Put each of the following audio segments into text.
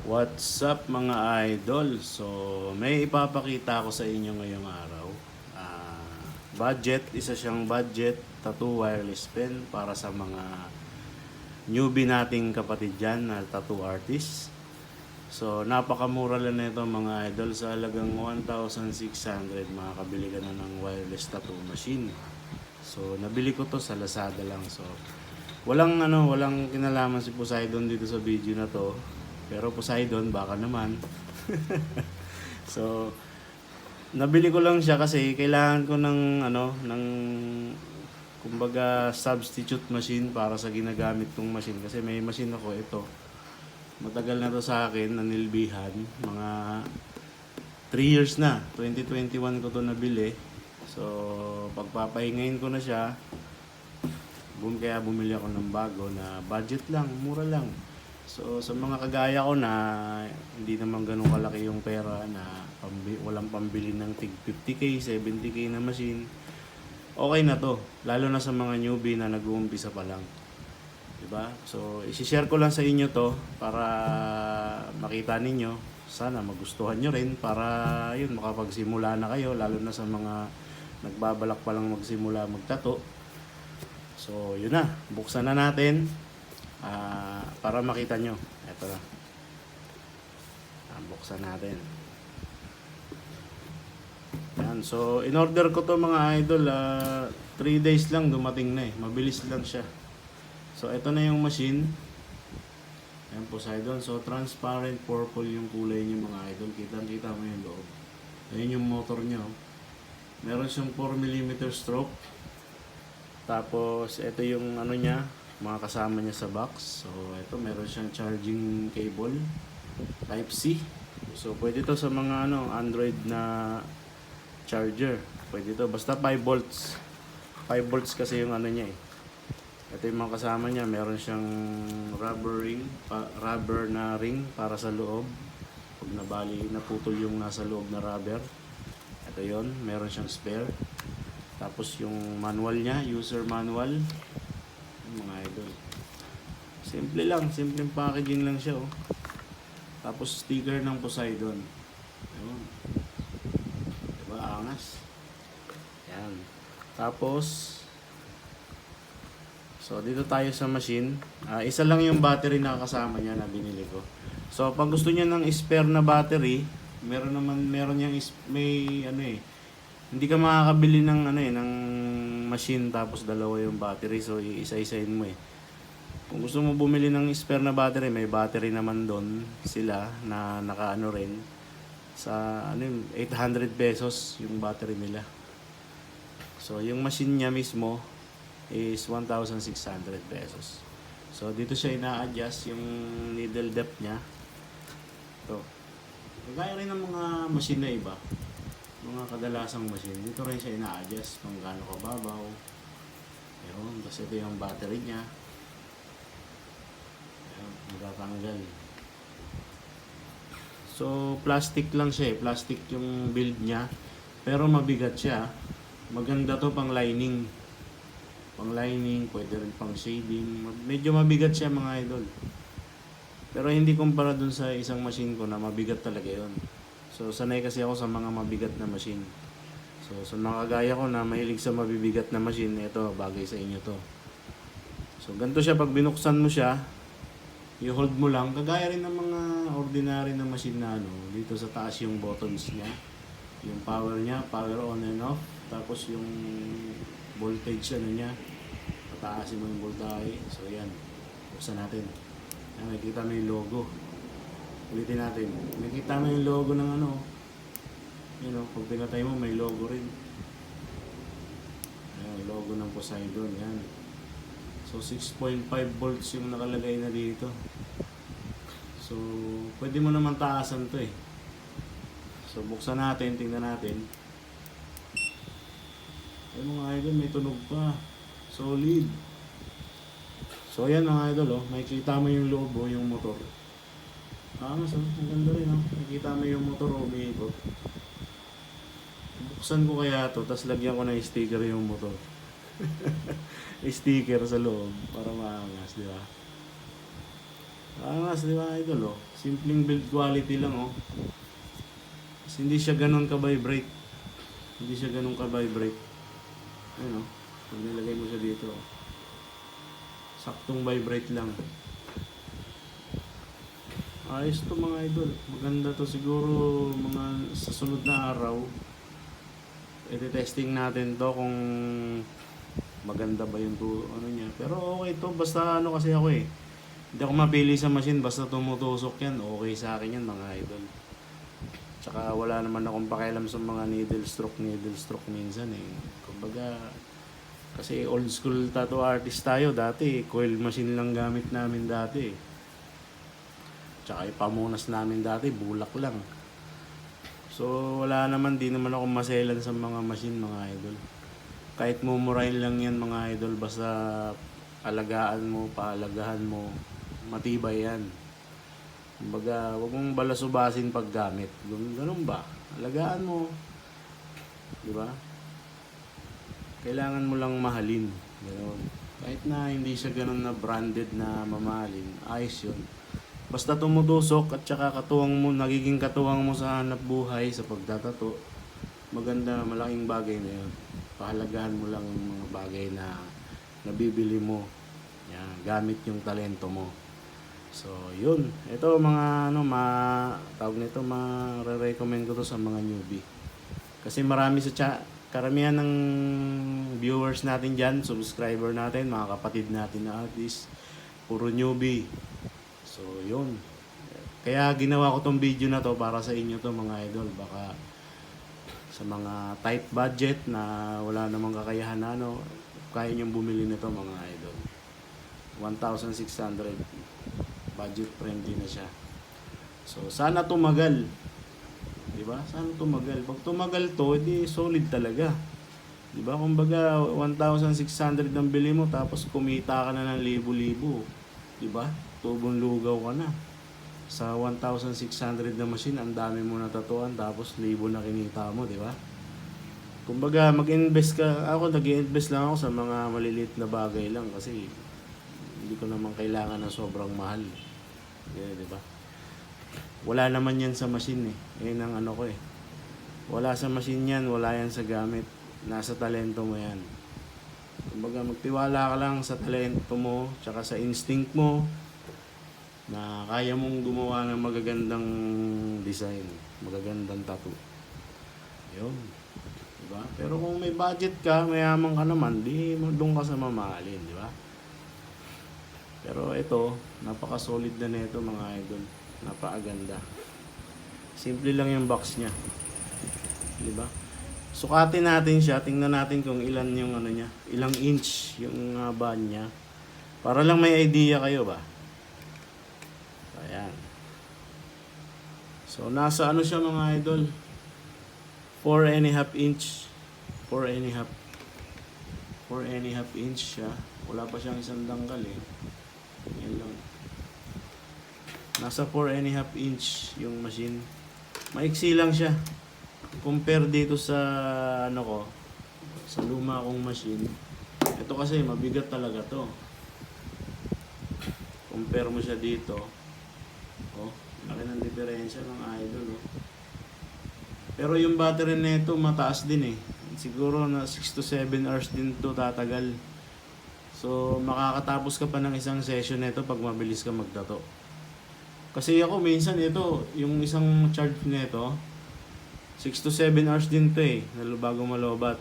What's up mga idol? So, may ipapakita ko sa inyo ngayong araw. Budget, isa siyang budget tattoo wireless pen para sa mga newbie nating kapatid dyan na tattoo artist. So, napakamura lang nito mga idol, sa halagang 1,600 makakabili ka na ng wireless tattoo machine. So, nabili ko to sa Lazada lang. So, walang kinalaman si Poseidon dito sa video na to. Pero Poseidon, baka naman. So, nabili ko lang siya kasi kailangan ko ng kumbaga substitute machine para sa ginagamit kong machine. Kasi may machine ako ito. Matagal na to sa akin, nanilbihan. Mga 3 years na. 2021 ko to nabili. So, pagpapahingayin ko na siya, kaya bumili ako ng bago na budget lang, mura lang. So, sa mga kagaya ko na hindi naman ganun kalaki yung pera na walang pambili ng tig 50k, 70k na machine, okay na to. Lalo na sa mga newbie na nag-uumpisa pa lang. Diba? So, isi-share ko lang sa inyo to para makita ninyo. Sana magustuhan nyo rin para yun, makapagsimula na kayo. Lalo na sa mga nagbabalak pa lang magsimula magtato. So, yun na. Buksan na natin. Para makita nyo. Ito na. Buksan natin. Yan. So, in-order ko to mga idol. 3 days lang dumating na eh. Mabilis lang siya. So, ito na yung machine. Ayan po, Poseidon. So, transparent purple yung kulay niyo mga idol. Kitang-kita mo yung loob. Ayan yung motor nyo. Meron siyang 4mm stroke. Tapos, ito yung ano niya, mga kasama niya sa box. So, ito meron siyang charging cable Type-C. So, pwede to sa mga Android na charger. Pwede to basta 5 volts. 5 volts kasi yung ano niya eh. Ito yung mga kasama niya, meron siyang rubber na ring para sa loob. Pag naputol yung nasa loob na rubber. Ito yon, meron siyang spare. Tapos yung manual niya, user manual. Mga idol. Simple lang, simpleng packaging lang siya oh. Tapos sticker ng Poseidon. Ayun. Diba angas? Yan. Tapos so dito tayo sa machine. Isa lang yung battery na kasama niya na binili ko. So pag gusto niya ng spare na battery, meron yang may hindi ka makakabili ng ng machine tapos dalawa yung battery, so iisa-isahin mo eh. Kung gusto mo bumili ng spare na battery, may battery naman doon sila na nakaano rin sa 800 pesos yung battery nila. So yung machine niya mismo is 1,600 pesos. So dito siya ina-adjust yung needle depth niya. Ito. Kagaya rin ng mga machine na iba, mga kadalasang machine, dito rin siya ina-adjust kung gaano kababaw. Ayun, tapos ito yung battery niya. Ayun, matatanggal. So, plastic lang siya eh. Plastic yung build niya. Pero mabigat siya. Maganda to pang lining. Pang lining, pwede rin pang shading. Medyo mabigat siya mga idol. Pero hindi kumpara dun sa isang machine ko na mabigat talaga yun. So, sanay kasi ako sa mga mabigat na machine. So, sa mga kagaya ko na mahilig sa mabibigat na machine, ito, bagay sa inyo to. So, ganito siya, pag binuksan mo siya, i-hold mo lang, kagaya rin ng mga ordinary na machine na dito sa taas yung buttons niya. Yung power niya, power on and off. Tapos yung voltage niya, pataasin mo yung voltage. So, yan. Buksan natin. Yan, nakikita mo yung logo. Ulitin natin. Nakita mo yung logo ng pag pinatay mo may logo rin. Ayan, logo ng Poseidon. Yan. So 6.5 volts yung nakalagay na dito. So pwede mo naman taasan to eh. So buksan natin, tingnan natin. Ay mga idol, may tunog pa. Solid. So ayan mga idol makikita mo yung loob yung motor. Ang ganda rin nakikita mo yung motor umiikot. Buksan ko kaya to, tapos lagyan ko na sticker yung motor. Sticker sa loob para maangas, di ba? Angas, di ba idol, oh. Simpleng build quality lang, oh. Kasi hindi siya ganun ka-vibrate. Hindi siya ganun ka-vibrate. Ayun, oh. Pag nilagay mo siya dito, oh. Saktong vibrate lang. Ayos to mga idol. Maganda to siguro mga sa sunod na araw. Iti-testing natin to kung maganda ba yung ano niya. Pero okay to. Basta ano kasi ako eh. Hindi ako mapili sa machine. Basta tumutusok yan. Okay sa akin yan mga idol. Tsaka wala naman akong pakialam sa mga needle stroke minsan eh. Kumbaga, kasi old school tattoo artist tayo dati. Coil machine lang gamit namin dati eh. Tsaka ipamunas namin dati, bulak lang. So wala naman, di naman ako maselan sa mga machine mga idol. Kahit mumurahin lang yan mga idol, basta alagaan mo, paalagahan mo, matibay yan. Kumbaga, huwag mong balasubasin paggamit. Ganun ba? Alagaan mo. Di ba? Kailangan mo lang mahalin. Ganun. Kahit na hindi siya ganun na branded na mamahalin, ayos yun. Basta tumutusok at saka katuwang mo, nagiging katuwang mo sa hanap buhay, sa pagtatato. Maganda, malaking bagay na yun. Pahalagahan mo lang yung mga bagay na nabibili mo. Yan, gamit yung talento mo. So, yun. Ito mga tawag nito, ma-recommend ko to sa mga newbie. Kasi marami karamihan ng viewers natin dyan, subscriber natin, mga kapatid natin na artist, puro newbie. So, yun. Kaya ginawa ko tong video na to para sa inyo to mga idol. Baka sa mga tight budget na wala namang kakayahan na kaya niyong bumili nito mga idol. 1,600. Budget friendly na siya. So, sana tumagal. Diba? Sana tumagal. Pag tumagal to, edi solid talaga. Diba? Kumbaga, 1,600 ang bili mo, tapos kumita ka na ng libo-libo. Diba? Tubong lugaw ka na. Sa 1,600 na machine, ang dami mo natatuan, tapos libo na kinita mo, diba? Kumbaga, mag-invest ka. Ako, nag-invest lang ako sa mga maliliit na bagay lang kasi hindi ko naman kailangan ng sobrang mahal. Yeah, diba? Wala naman yan sa machine eh. Yan ang ano ko eh. Wala sa machine yan, wala yan sa gamit. Nasa talento mo yan. Kumbaga magtiwala ka lang sa talento mo, tsaka sa instinct mo, na kaya mong gumawa ng magagandang design, magagandang tattoo. Yun. Diba? Pero kung may budget ka, mayaman ka naman, di mo doon ka sa mamahalin, di ba? Pero ito, napaka-solid na nito mga idol. Napakaganda. Simple lang yung box niya. Di ba? Sukatin natin siya, tingnan natin kung ilan yung ano niya, ilang inch yung haba niya. Para lang may idea kayo ba? Ayan. So nasa ano siya mga idol? 4.5 inch. 4.5 inch siya. Wala pa siyang isang dangkal eh. Yan lang. Nasa 4.5 inch yung machine. Maiksi lang siya. Compare dito sa ano ko, sa luma kong machine. Ito kasi mabigat talaga to. Compare mo siya dito. Oh, laki ng diferensya ng idol, oh. Pero yung battery nito mataas din eh. Siguro na 6 to 7 hours din to tatagal. So, makakatapos ka pa ng isang session nito pag mabilis ka magtato. Kasi ako minsan ito, yung isang charge nito, 6 to 7 hours din to eh, bago malobat.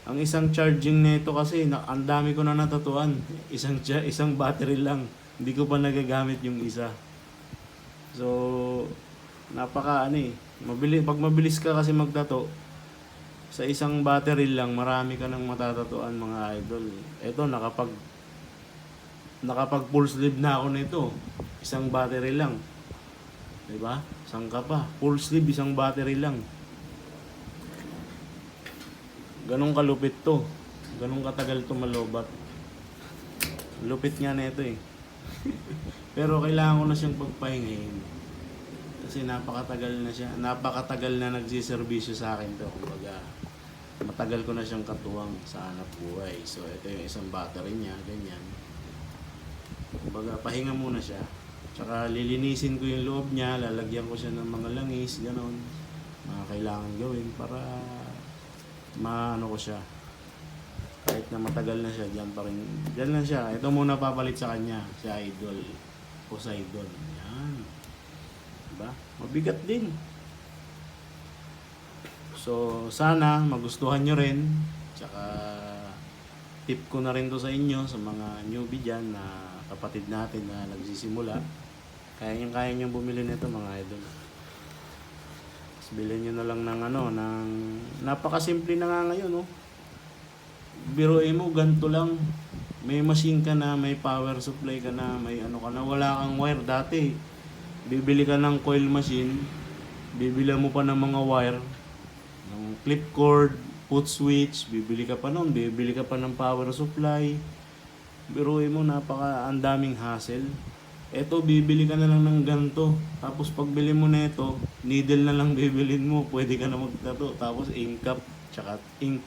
Ang isang charging nito kasi, ang dami ko na natatuan. Isang battery lang. Hindi ko pa nagagamit yung isa. So, napaka pag mabilis ka kasi magtato, sa isang battery lang, marami ka nang matatatuan mga idol. Ito, nakapag full sleeve na ako nito. Isang battery lang. Diba? Sangka pa. Full sleeve, isang battery lang. Ganong kalupit to. Ganong katagal to malobat. Lupit nga nito eh. Pero kailangan ko na siyang pagpahingahin. Kasi napakatagal na siya. Napakatagal na nagsiservisyo sa akin to. Kumbaga, matagal ko na siyang katuwang sa hanap buhay. So, ito yung isang battery niya. Ganyan. Kumbaga, pahinga muna siya. Tsaka lilinisin ko yung loob niya, lalagyan ko siya ng mga langis, gano'n. Mga kailangan gawin para maano ko siya. Kahit na matagal na siya, dyan pa rin. Dyan lang siya. Ito muna papalit sa kanya, si Idol. Poseidon. Yan. Diba? Mabigat din. So, sana magustuhan nyo rin. Tsaka, tip ko na rin to sa inyo, sa mga newbie dyan na kapatid natin na nagsisimula. Kaya nyo bumili nito mga idol. Tapos bilhin nyo na lang ng ng napakasimple na nga ngayon, no? Biruin mo, ganito lang. May machine ka na, may power supply ka na, may ano ka na, wala kang wire. Dati, bibili ka ng coil machine, bibili mo pa ng mga wire, ng clip cord, put switch, bibili ka pa nun, bibili ka pa ng power supply. Biruin mo, ang daming hassle. Eto, bibili ka na lang ng ganito. Tapos pagbili mo na ito, needle na lang bibilin mo. Pwede ka na magtato. Tapos ink cap, tsaka ink.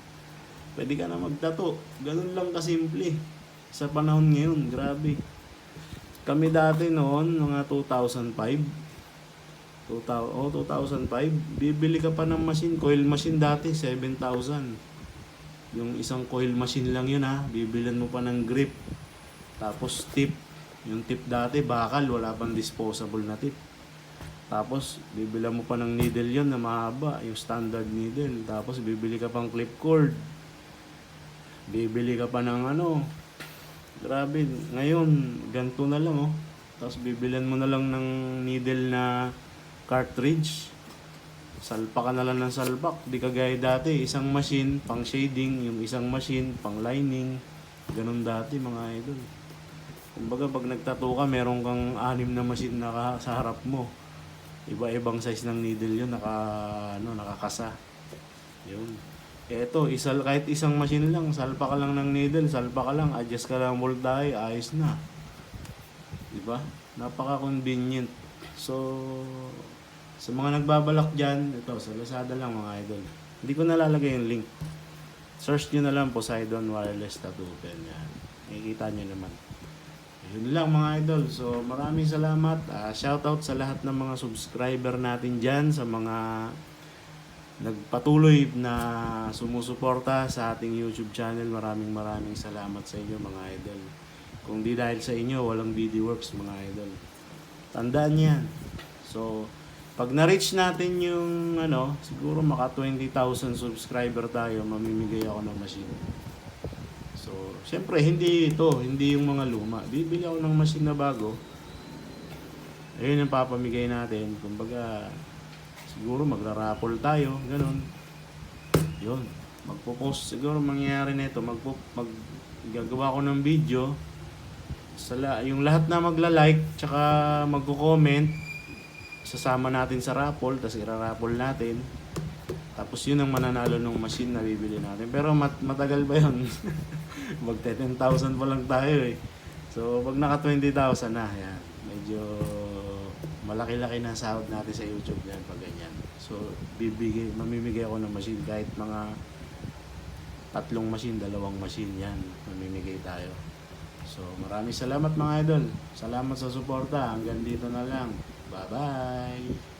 Pwede ka na magtato. Ganun lang kasimple. Sa panahon ngayon, grabe. Kami dati noon, mga 2005, 2005, bibili ka pa ng machine, coil machine dati, 7,000. Yung isang coil machine lang yun ha, bibilan mo pa ng grip. Tapos tip, yung tip dati, bakal, wala pang disposable na tip. Tapos, bibilan mo pa ng needle yun na mahaba, yung standard needle. Tapos, bibili ka pang clip cord. Bibili ka pa ng grabe, ngayon, ganito na lang oh. Tapos bibilan mo na lang ng needle na cartridge. Salpa ka na lang ng salpak. Di kagaya dati, isang machine pang shading, yung isang machine pang lining. Ganun dati mga idol. Kumbaga pag nagtattoo ka, meron kang 6 na machine na sa harap mo. Iba-ibang size ng needle yun, nakakasa. Yun. Eto, kahit isang machine lang, salpa ka lang ng needle, salpa ka lang, adjust ka lang voltahe, ayos na. Diba? Napaka-convenient. So, sa mga nagbabalak dyan, ito, sa Lazada lang mga idol. Hindi ko nalalagay yung link. Search nyo na lang Poseidon Wireless Tattoo Pen. Yan. Makikita nyo naman. Yun lang mga idol. So, maraming salamat. Shoutout sa lahat ng mga subscriber natin dyan, sa mga nagpatuloy na sumusuporta sa ating YouTube channel. Maraming salamat sa inyo mga idol. Kung di dahil sa inyo, walang BDworks mga idol. Tandaan yan. So, pag na-reach natin yung siguro maka 20,000 subscriber tayo, mamimigay ako ng machine. So, syempre hindi yung mga luma. Bibili ako ng machine na bago. Ayun ang papamigay natin. Kumbaga, siguro magra-raffle tayo, ganun. Yun. Magpo-post siguro mangyayari nito, gagawa ko ng video yung lahat na magla-like tsaka magko-comment, sasama natin sa raffle, tapos ira-raffle natin. Tapos yun ang mananalo ng machine na bibili natin. Pero matagal ba yun? Mag 10,000 pa lang tayo eh. So pag naka 20,000 na, yan, medyo malaki-laki na sahod natin sa YouTube yan pag ganyan. So, mamimigay ako ng machine kahit mga 3 machine, 2 machine yan. Mamimigay tayo. So, maraming salamat mga idol. Salamat sa suporta. Hanggang dito na lang. Bye-bye!